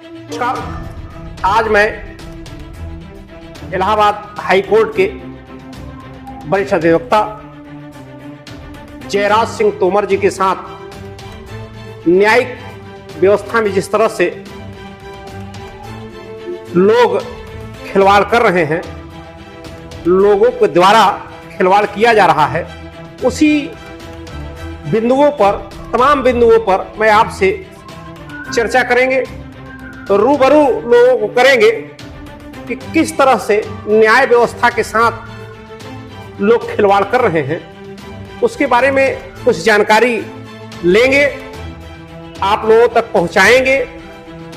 नमस्कार। आज मैं इलाहाबाद हाई कोर्ट के वरिष्ठ अधिवक्ता जयराज सिंह तोमर जी के साथ न्यायिक व्यवस्था में जिस तरह से लोग खिलवाड़ कर रहे हैं, लोगों के द्वारा खिलवाड़ किया जा रहा है, उसी बिंदुओं पर, तमाम बिंदुओं पर मैं आपसे चर्चा करेंगे, रूबरू लोगों को करेंगे कि किस तरह से न्याय व्यवस्था के साथ लोग खिलवाड़ कर रहे हैं। उसके बारे में कुछ जानकारी लेंगे, आप लोगों तक पहुंचाएंगे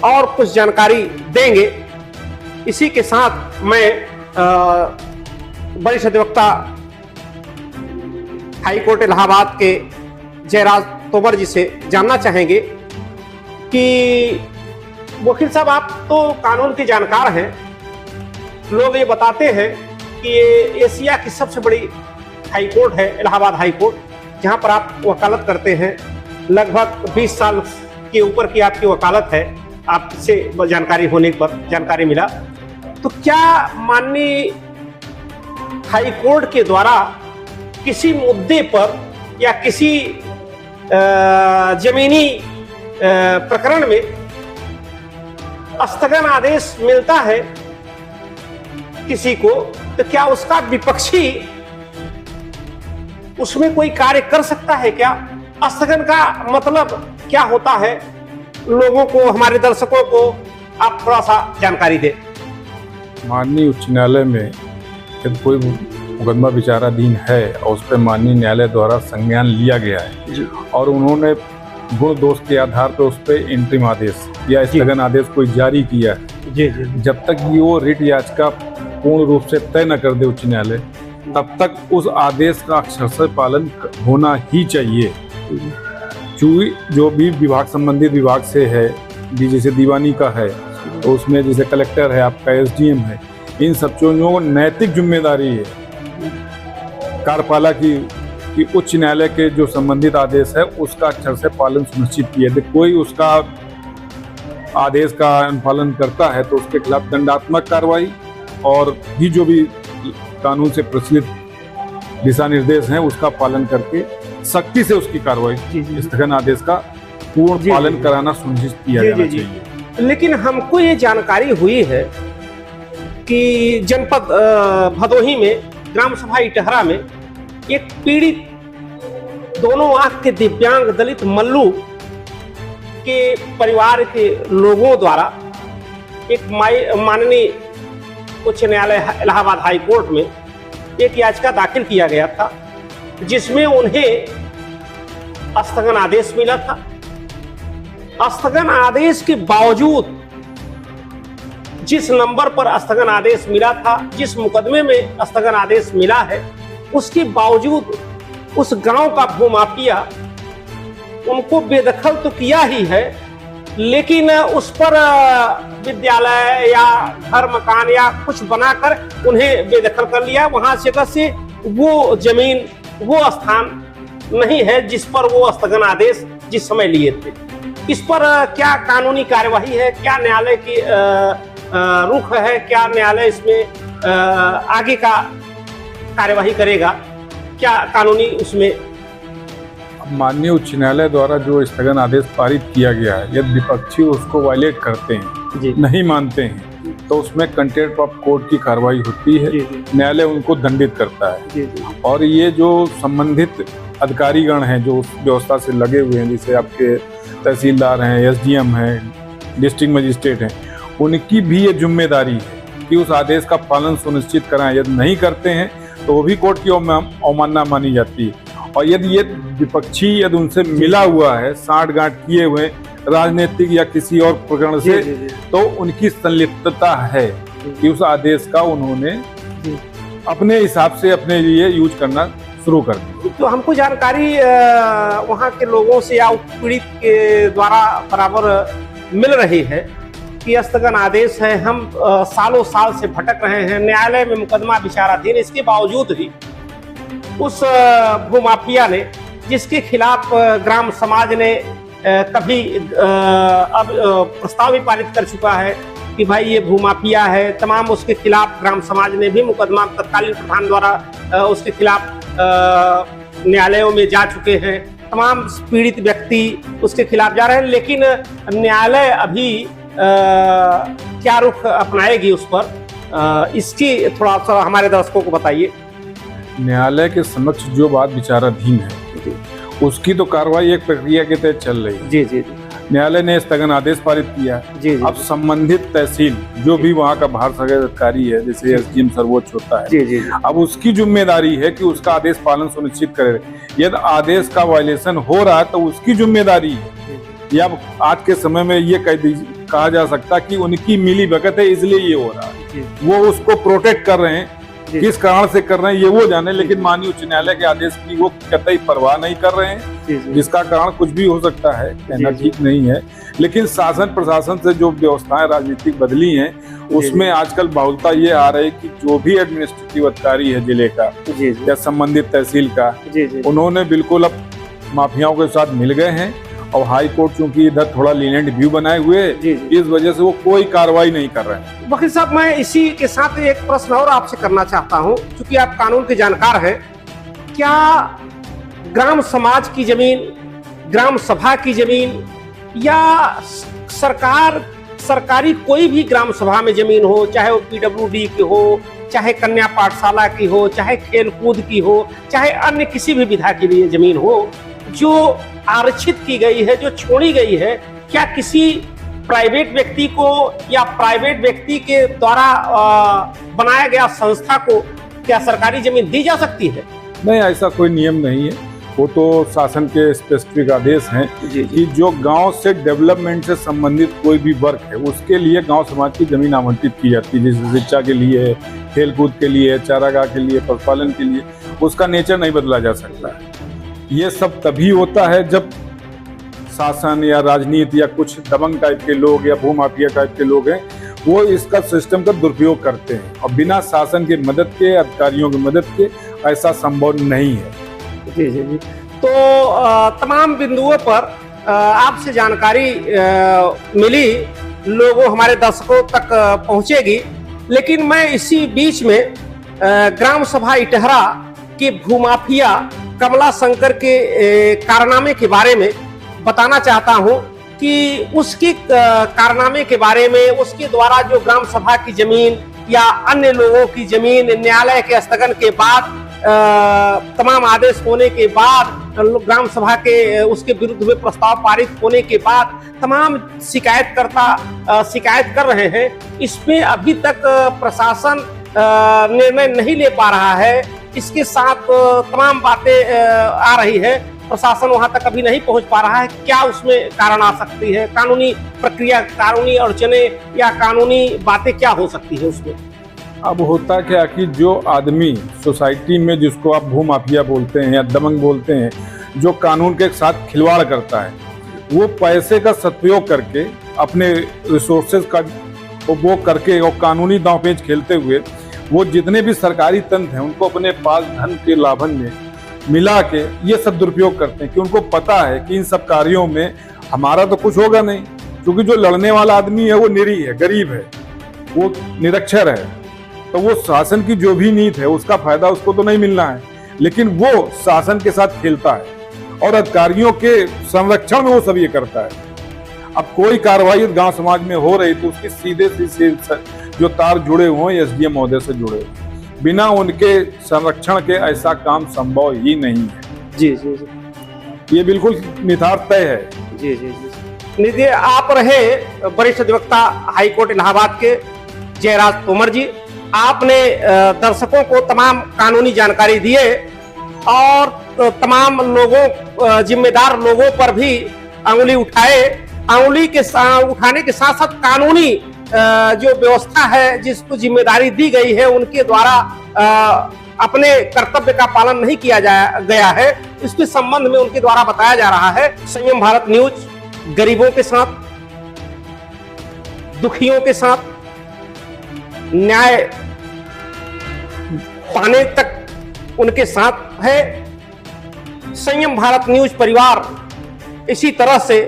और कुछ जानकारी देंगे। इसी के साथ मैं वरिष्ठ अधिवक्ता हाई कोर्ट इलाहाबाद के जयराज तोमर जी से जानना चाहेंगे कि वकील साहब, आप तो कानून के जानकार हैं। लोग ये बताते हैं कि ये एशिया की सबसे बड़ी हाई कोर्ट है इलाहाबाद हाई कोर्ट, जहां पर आप वकालत करते हैं। लगभग 20 साल के ऊपर की आपकी वकालत है, आपसे जानकारी होने पर जानकारी मिला। तो क्या माननीय हाई कोर्ट के द्वारा किसी मुद्दे पर या किसी जमीनी प्रकरण में स्थगन आदेश मिलता है किसी को, तो क्या उसका विपक्षी उसमें कोई कार्य कर सकता है? क्या स्थगन का मतलब क्या होता है? लोगों को, हमारे दर्शकों को आप थोड़ा सा जानकारी दें। माननीय उच्च न्यायालय में यदि कोई मुकदमा विचाराधीन है और उस पर माननीय न्यायालय द्वारा संज्ञान लिया गया है और उन्होंने गुण दोष के आधार पर उस पर इंतरिम आदेश या स्थगन आदेश कोई जारी किया है, जब तक वो रिट याचिका पूर्ण रूप से तय न कर दे उच्च न्यायालय, तब तक उस आदेश का अक्षर से पालन होना ही चाहिए। चूंकि जो भी विभाग संबंधित विभाग से है, जैसे दीवानी का है तो उसमें जैसे कलेक्टर है, आपका एसडीएम है, इन सब चीजों को नैतिक जिम्मेदारी है कार्यपालिका की कि उच्च न्यायालय के जो संबंधित आदेश है उसका अक्षर से पालन सुनिश्चित किया। यदि कोई उसका आदेश का अनुपालन करता है तो उसके खिलाफ दंडात्मक कार्रवाई और भी जो भी कानून से प्रचलित दिशा निर्देश हैं उसका पालन करके सख्ती से उसकी कार्रवाई, स्थगन आदेश का पूर्ण पालन कराना सुनिश्चित किया जाना चाहिए। लेकिन हमको ये जानकारी हुई है कि जनपद भदोही में, ग्राम सभा इटहरा में, एक पीड़ित, दोनों आंख के दिव्यांग दलित मल्लू के परिवार के लोगों द्वारा एक माननीय उच्च न्यायालय इलाहाबाद हाई कोर्ट में एक याचिका दाखिल किया गया था, जिसमें उन्हें स्थगन आदेश मिला था। स्थगन आदेश के बावजूद, जिस नंबर पर स्थगन आदेश मिला था, जिस मुकदमे में स्थगन आदेश मिला है, उसके बावजूद उस गांव का भूमाफिया उनको बेदखल तो किया ही है, लेकिन उस पर विद्यालय या घर मकान या कुछ बनाकर उन्हें बेदखल कर लिया। वहां से वो जमीन, वो स्थान नहीं है जिस पर वो स्थगन आदेश जिस समय लिए थे। इस पर क्या कानूनी कार्यवाही है? क्या न्यायालय की रुख है? क्या न्यायालय इसमें आगे का कार्यवाही करेगा? क्या कानूनी उसमें? माननीय उच्च न्यायालय द्वारा जो स्थगन आदेश पारित किया गया है, यदि विपक्षी उसको वायलेट करते हैं, नहीं मानते हैं, तो उसमें कंटेम्प्ट ऑफ कोर्ट की कार्रवाई होती है। न्यायालय उनको दंडित करता है। और ये जो संबंधित अधिकारीगण हैं जो उस व्यवस्था से लगे हुए हैं, जैसे आपके तहसीलदार हैं, एसडीएम हैं, डिस्ट्रिक्ट मजिस्ट्रेट हैं, उनकी भी ये जिम्मेदारी है कि उस आदेश का पालन सुनिश्चित कराएं। यदि नहीं करते हैं तो वो भी कोर्ट की अवमानना मानी जाती है। और यदि ये विपक्षी यदि उनसे मिला हुआ है, साठ-गांठ किए हुए राजनीतिक या किसी और प्रकरण से, तो उनकी संलिप्तता है कि उस आदेश का उन्होंने अपने हिसाब से अपने लिए यूज करना शुरू कर दिया। तो हमको जानकारी वहाँ के लोगों से या पीड़ित के द्वारा बराबर मिल रही है कि स्थगन आदेश है, हम सालों साल से भटक रहे हैं, न्यायालय में मुकदमा विचाराधीन, इसके बावजूद भी उस भूमाफिया ने, जिसके खिलाफ ग्राम समाज ने कभी अब प्रस्ताव भी पारित कर चुका है कि भाई ये भूमाफिया है। तमाम उसके खिलाफ ग्राम समाज ने भी मुकदमा तत्कालीन प्रधान द्वारा उसके खिलाफ न्यायालयों में जा चुके हैं। तमाम पीड़ित व्यक्ति उसके खिलाफ जा रहे हैं, लेकिन न्यायालय अभी क्या रुख अपनाएगी उस पर, इसकी थोड़ा सा हमारे दर्शकों को बताइए। न्यायालय के समक्ष जो बात विचाराधीन है उसकी तो कार्रवाई एक प्रक्रिया के तहत चल रही है। जी जी जी। न्यायालय ने स्थगन आदेश पारित किया है। जी जी। अब संबंधित तहसील जो भी वहाँ का बाहर अधिकारी है, जैसे एसडीएम सर्वोच्च होता है, जी जी, अब उसकी जिम्मेदारी है कि उसका आदेश पालन सुनिश्चित करे। यदि आदेश का वायलेशन हो रहा है तो उसकी जिम्मेदारी है। या आज के समय में ये कहा जा सकता कि उनकी मिली भगत है इसलिए ये हो रहा है, वो उसको प्रोटेक्ट कर रहे हैं। किस कारण से कर रहे हैं ये वो जाने, लेकिन माननीय उच्च न्यायालय के आदेश की वो कतई परवाह नहीं कर रहे हैं, जिसका कारण कुछ भी हो सकता है, कहना ठीक नहीं है। लेकिन शासन प्रशासन से जो व्यवस्थाएं राजनीतिक बदली हैं उसमें आजकल बहुलता ये आ रही है कि जो भी एडमिनिस्ट्रेटिव अधिकारी है जिले का या संबंधित तहसील का, उन्होंने बिल्कुल अब माफियाओं के साथ मिल गए हैं। और हाई कोर्ट चूंकि इधर थोड़ा लीनेंट व्यू बनाए हुए, इस वजह से वो कोई कार्रवाई नहीं कर रहे हैं। वकील साहब, मैं इसी के साथ एक प्रश्न और आपसे करना चाहता हूं, क्योंकि आप कानून के जानकार हैं। क्या ग्राम समाज की जमीन, ग्राम सभा की जमीन या सरकारी कोई भी ग्राम सभा में जमीन हो, चाहे वो PWD की हो, चाहे कन्या पाठशाला की हो, चाहे खेलकूद की हो, चाहे अन्य किसी भी विधा के लिए जमीन हो, जो आरक्षित की गई है, जो छोड़ी गई है, क्या किसी प्राइवेट व्यक्ति को या प्राइवेट व्यक्ति के द्वारा बनाया गया संस्था को क्या सरकारी जमीन दी जा सकती है? नहीं, ऐसा कोई नियम नहीं है। वो तो शासन के स्पेसिफिक आदेश हैं कि जो गांव से डेवलपमेंट से संबंधित कोई भी वर्क है उसके लिए गांव समाज की जमीन आवंटित की जाती है, जैसे शिक्षा के लिए, खेलकूद के लिए, चारागाह के लिए, पशुपालन के लिए। उसका नेचर नहीं बदला जा सकता है। ये सब तभी होता है जब शासन या राजनीति या कुछ दबंग टाइप के लोग या भूमाफिया टाइप के लोग हैं, वो इसका सिस्टम का दुरुपयोग करते हैं। और बिना शासन की मदद के, अधिकारियों की मदद के ऐसा संभव नहीं है। जी जी जी। तो तमाम बिंदुओं पर आपसे जानकारी मिली, लोगों हमारे दर्शकों तक पहुंचेगी। लेकिन मैं इसी बीच में ग्राम सभा इटहरा के भूमाफिया कमला शंकर के कारनामे के बारे में बताना चाहता हूं कि उसके कारनामे के बारे में, उसके द्वारा जो ग्राम सभा की जमीन या अन्य लोगों की जमीन न्यायालय के स्थगन के बाद, तमाम आदेश होने के बाद, ग्राम सभा के उसके विरुद्ध में प्रस्ताव पारित होने के बाद तमाम शिकायतकर्ता शिकायत कर रहे हैं, इसमें अभी तक प्रशासन निर्णय नहीं ले पा रहा है। इसके साथ तमाम बातें आ रही है, प्रशासन वहां तक अभी नहीं पहुंच पा रहा है। क्या उसमें कारण आ सकती है? कानूनी प्रक्रिया, कानूनी अड़चने या कानूनी बातें क्या हो सकती है उसमें? अब होता क्या कि जो आदमी सोसाइटी में, जिसको आप भूमाफिया बोलते हैं या दबंग बोलते हैं, जो कानून के साथ खिलवाड़ करता है, वो पैसे का सदुपयोग करके, अपने रिसोर्सेज का उपभोग करके और कानूनी दांवपेच खेलते हुए वो जितने भी सरकारी तंत्र हैं उनको अपने पास धन के लाभन में मिला के ये सब दुरुपयोग करते हैं कि उनको पता है कि इन सब कार्यों में हमारा तो कुछ होगा नहीं, क्योंकि जो लड़ने वाला आदमी है वो निरीह है, गरीब है, वो निरक्षर है, तो वो शासन की जो भी नीति है उसका फायदा उसको तो नहीं मिलना है, लेकिन वो शासन के साथ खेलता है और अधिकारियों के संरक्षण में वो सब ये करता है। अब कोई कार्रवाई गांव समाज में हो रही तो उसकी सीधे जो तार जुड़े हुए एसडीएम महोदय से जुड़े हुए, बिना उनके संरक्षण के ऐसा काम संभव ही नहीं है। जी जी जी, ये बिल्कुल नितार्थ तय है। जी जी जी। निधि, आप रहे वरिष्ठ अधिवक्ता हाईकोर्ट इलाहाबाद के जयराज तोमर जी, आपने दर्शकों को तमाम कानूनी जानकारी दिए और तमाम लोगों, जिम्मेदार लोगों पर भी अंगुली उठाए। अंगुली के उठाने के साथ साथ कानूनी जो व्यवस्था है, जिसको जिम्मेदारी दी गई है, उनके द्वारा अपने कर्तव्य का पालन नहीं किया गया है, इसके संबंध में उनके द्वारा बताया जा रहा है। संयम भारत न्यूज गरीबों के साथ, दुखियों के साथ न्याय पाने तक उनके साथ है। संयम भारत न्यूज परिवार इसी तरह से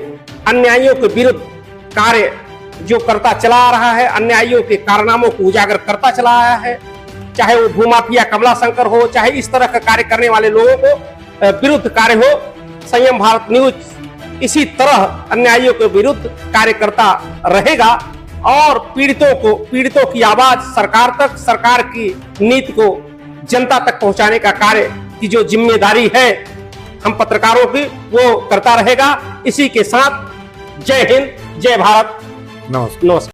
अन्यायियों के विरुद्ध कार्य जो करता चला आ रहा है, अन्यायियों के कारनामों को उजागर करता चला आया है, चाहे वो भूमाफिया कमला शंकर हो, चाहे इस तरह का कार्य करने वाले लोगों को विरुद्ध कार्य हो। संयम भारत न्यूज इसी तरह अन्यायियों के विरुद्ध कार्य करता रहेगा और पीड़ितों की आवाज सरकार तक, सरकार की नीति को जनता तक पहुंचाने का कार्य की जो जिम्मेदारी है हम पत्रकारों की, वो करता रहेगा। इसी के साथ जय हिंद, जय भारत, नमस्कार। नमस्कार।